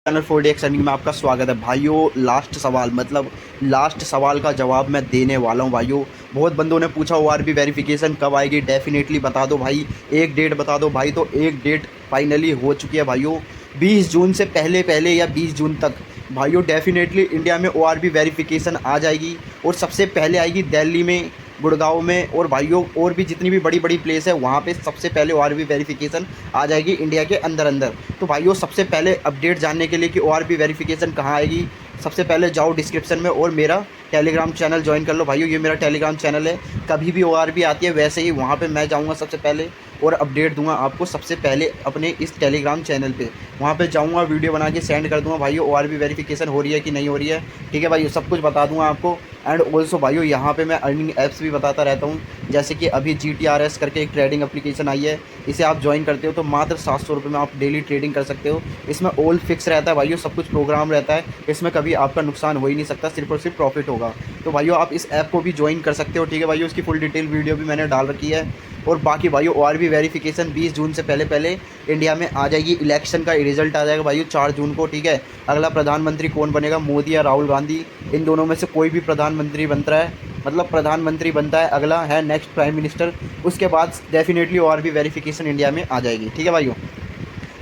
Channel 4DX earning में आपका स्वागत है भाइयों। लास्ट सवाल का जवाब मैं देने वाला हूं भाइयों। बहुत बंदों ने पूछा ORB वेरिफिकेशन कब आएगी, डेफिनेटली बता दो भाई, एक डेट बता दो भाई। तो एक डेट फाइनली हो चुकी है भाइयों, 20 जून से पहले पहले या 20 जून तक भाइयों डेफिनेटली इंडिया में ORB वेरिफिकेशन आ जाएगी। और सबसे पहले आएगी दिल्ली में, गुड़गांव में, और भाइयों और भी जितनी भी बड़ी बड़ी प्लेस है वहाँ पे सबसे पहले ORB वेरिफिकेशन आ जाएगी इंडिया के अंदर अंदर। तो भाइयों सबसे पहले अपडेट जानने के लिए कि ORB वेरिफिकेशन कहाँ आएगी, सबसे पहले जाओ डिस्क्रिप्शन में और मेरा टेलीग्राम चैनल ज्वाइन कर लो भाइयों। ये मेरा टेलीग्राम चैनल है, कभी भी ORB आती है वैसे ही वहाँ पे मैं जाऊँगा सबसे पहले और अपडेट दूंगा आपको सबसे पहले अपने इस टेलीग्राम चैनल पे। वहाँ पे जाऊँगा, वीडियो बना के सेंड कर दूँगा भाइयों ORB वेरिफिकेशन हो रही है कि नहीं हो रही है, ठीक है भाइयों, सब कुछ बता दूँगा आपको। एंड ऑल्सो भाइयों यहाँ पे मैं अर्निंग ऐप्स भी बताता रहता हूँ, जैसे कि अभी GTRS करके एक ट्रेडिंग एप्लीकेशन आई है, इसे आप ज्वाइन करते हो तो मात्र 700 रुपये में आप डेली ट्रेडिंग कर सकते हो। इसमें ऑल फिक्स रहता है भाइयों, सब कुछ प्रोग्राम रहता है, इसमें कभी आपका नुकसान हो ही नहीं सकता, सिर्फ और सिर्फ प्रॉफिट होगा। तो भाइयों आप इस ऐप को भी ज्वाइन कर सकते हो, ठीक है भाइयों, उसकी फुल डिटेल वीडियो भी मैंने डाल रखी है। और बाकी भाइयों ORB वेरिफिकेशन 20 जून से पहले पहले इंडिया में आ जाएगी। इलेक्शन का रिजल्ट आ जाएगा भाइयों 4 जून को, ठीक है। अगला प्रधानमंत्री कौन बनेगा, मोदी या राहुल गांधी, इन दोनों में से कोई भी प्रधानमंत्री बनता है, मतलब प्रधानमंत्री बनता है, अगला है नेक्स्ट प्राइम मिनिस्टर। उसके बाद डेफिनेटली ORB वेरिफिकेशन इंडिया में आ जाएगी, ठीक है भाइयों।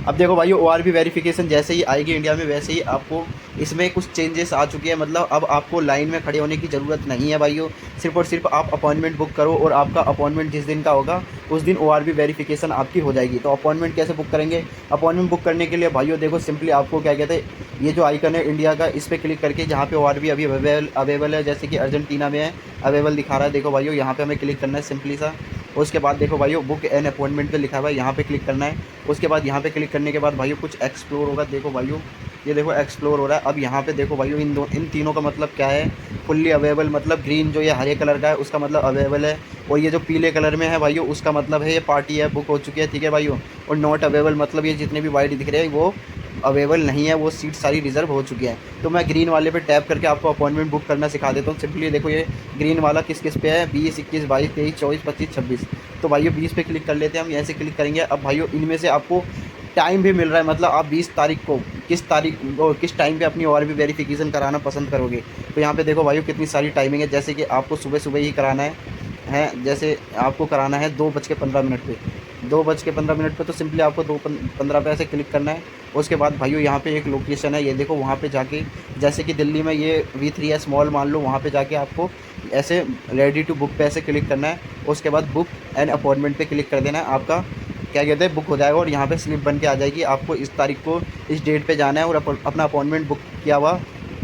अब देखो भाइयों ORB वेरिफिकेशन जैसे ही आएगी इंडिया में वैसे ही आपको इसमें कुछ चेंजेस आ चुके हैं। मतलब अब आपको लाइन में खड़े होने की ज़रूरत नहीं है भाइयों, सिर्फ और सिर्फ आप अपॉइंटमेंट बुक करो और आपका अपॉइंटमेंट जिस दिन का होगा उस दिन ORB वेरिफिकेशन आपकी हो जाएगी। तो अपॉइंटमेंट कैसे बुक करेंगे, अपॉइंटमेंट बुक करने के लिए भाइयों देखो सिंपली आपको क्या कहते हैं, ये जो आइकन है इंडिया का, इस पर क्लिक करके जहाँ पे ORB अभी अवेलेबल है, जैसे कि अर्जेंटीना में है अवेलेबल दिखा रहा है, देखो भाइयों यहाँ पे हमें क्लिक करना है सिंपली सा। उसके बाद देखो भाइयों बुक एन अपॉइंटमेंट पे लिखा हुआ है, यहाँ पे क्लिक करना है। उसके बाद यहाँ पे क्लिक करने के बाद भाइयों कुछ एक्सप्लोर होगा, देखो भाइयों ये देखो एक्सप्लोर हो रहा है। अब यहाँ पे देखो भाइयों इन तीनों का मतलब क्या है, फुल्ली अवेलेबल मतलब ग्रीन जो ये हरे कलर का है उसका मतलब अवेलेबल है, और ये जो पीले कलर में है भाइयों उसका मतलब है ये पार्टी है, बुक हो चुकी है, ठीक है भाइयों। और नॉट अवेलेबल मतलब ये जितने भी वाइट दिख रहे हैं वो अवेलेबल नहीं है, वो सीट सारी रिज़र्व हो चुकी है। तो मैं ग्रीन वाले पे टैप करके आपको अपॉइंटमेंट बुक करना सिखा देता हूँ। सिंपली देखो ये ग्रीन वाला किस किस पे है, 20, 21, 22, 23, 24, 25, 26। तो भाइयों 20 पे क्लिक कर लेते हैं हम, ऐसे क्लिक करेंगे। अब भाइयों इनमें से आपको टाइम भी मिल रहा है, मतलब आप 20 तारीख को किस टाइम पे अपनी ORB वेरिफिकेशन कराना पसंद करोगे। तो यहाँ पे देखो भाइयों कितनी सारी टाइमिंग है, जैसे कि आपको सुबह सुबह ही कराना है जैसे आपको कराना है 2:15 पे, 2:15 पे तो सिंपली आपको 2:15 पे ऐसे क्लिक करना है। उसके बाद भाइयों यहाँ पे एक लोकेशन है, ये देखो वहाँ पे जाके, जैसे कि दिल्ली में ये V3S मॉल मान लो, वहाँ पे जाके आपको ऐसे रेडी टू बुक पे ऐसे क्लिक करना है। उसके बाद बुक एंड अपॉइंटमेंट पे क्लिक कर देना है, आपका क्या कहते हैं बुक हो जाएगा और यहाँ पे स्लिप बन के आ जाएगी। आपको इस तारीख को इस डेट पे जाना है और अपना अपॉइंटमेंट बुक किया हुआ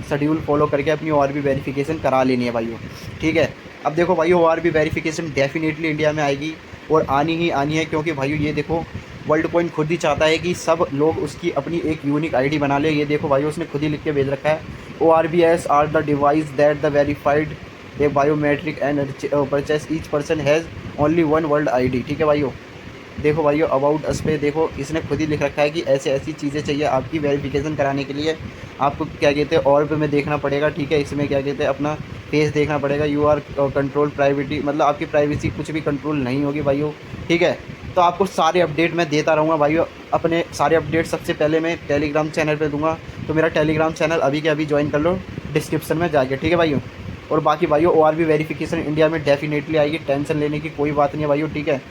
शेड्यूल फॉलो करके अपनी ORB वेरिफिकेशन करा लेनी है भाइयों, ठीक है। अब देखो भाइयों ORB वेरिफिकेशन डेफिनेटली इंडिया में आएगी और आनी ही आनी है, क्योंकि भाइयों ये देखो वर्ल्ड कॉइन खुद ही चाहता है कि सब लोग उसकी अपनी एक यूनिक ID बना ले। ये देखो भाइयों उसने खुद ही लिख के भेज रखा है, ORBs are the device that the verified a biometric and purchase each person has only one world ID, ठीक है भाइयों। देखो भाइयों अबाउट अस पे देखो इसने खुद ही लिख रखा है कि ऐसे ऐसी चीज़ें चाहिए आपकी वेरिफिकेशन कराने के लिए। आपको क्या कहते हैं और पे में देखना पड़ेगा, ठीक है, इसमें क्या कहते हैं अपना फेस देखना पड़ेगा। यू आर कंट्रोल प्राइवेटी, मतलब आपकी प्राइवेसी कुछ भी कंट्रोल नहीं होगी भाइयों, ठीक है। तो आपको सारे अपडेट मैं देता रहूँगा भाइयों, अपने सारे अपडेट सबसे पहले मैं टेलीग्राम चैनल पर दूँगा। तो मेरा टेलीग्राम चैनल अभी के अभी ज्वाइन कर लो डिस्क्रिप्शन में जाके, ठीक है भाइयों। और बाकी भाइयों ORB वेरिफिकेशन इंडिया में डेफिनेटली आएगी, टेंशन लेने की कोई बात नहीं है भाइयों, ठीक है।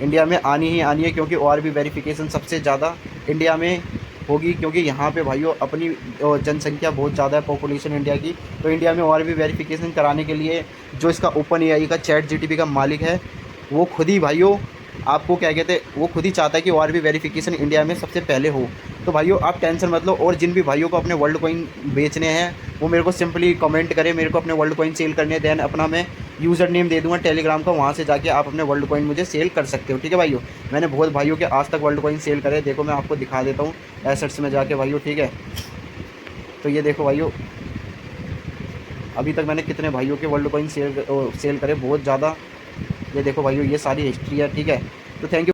इंडिया में आनी ही आनी है, क्योंकि ORB वेरिफिकेशन सबसे ज़्यादा इंडिया में होगी, क्योंकि यहाँ पे भाइयों अपनी जनसंख्या बहुत ज़्यादा है, पॉपुलेशन इंडिया की। तो इंडिया में ORB वेरिफिकेशन कराने के लिए जो इसका OpenAI का ChatGPT का मालिक है वो खुद ही भाइयों आपको क्या कहते हैं वो खुद ही चाहता है कि ORB वेरिफिकेशन इंडिया में सबसे पहले हो। तो भाइयों आप टेंशन मत लो, और जिन भी भाइयों को अपने वर्ल्ड कॉइन बेचने हैं वो मेरे को सिंपली कमेंट करें, मेरे को अपने वर्ल्ड कॉइन सेल करने देन अपना मैं यूज़र नेम दे दूंगा टेलीग्राम का, वहाँ से जाके आप अपने वर्ल्ड कॉइन मुझे सेल कर सकते हो, ठीक है भाइयों। मैंने बहुत भाइयों के आज तक वर्ल्ड कॉइन सेल करे, देखो मैं आपको दिखा देता हूँ एसेट्स में जाके भाइयों, ठीक है। तो ये देखो भाइयों अभी तक मैंने कितने भाइयों के वर्ल्ड कॉइन सेल करे, बहुत ज़्यादा। ये देखो भाइयों ये सारी हिस्ट्री है, ठीक है। तो थैंक यू।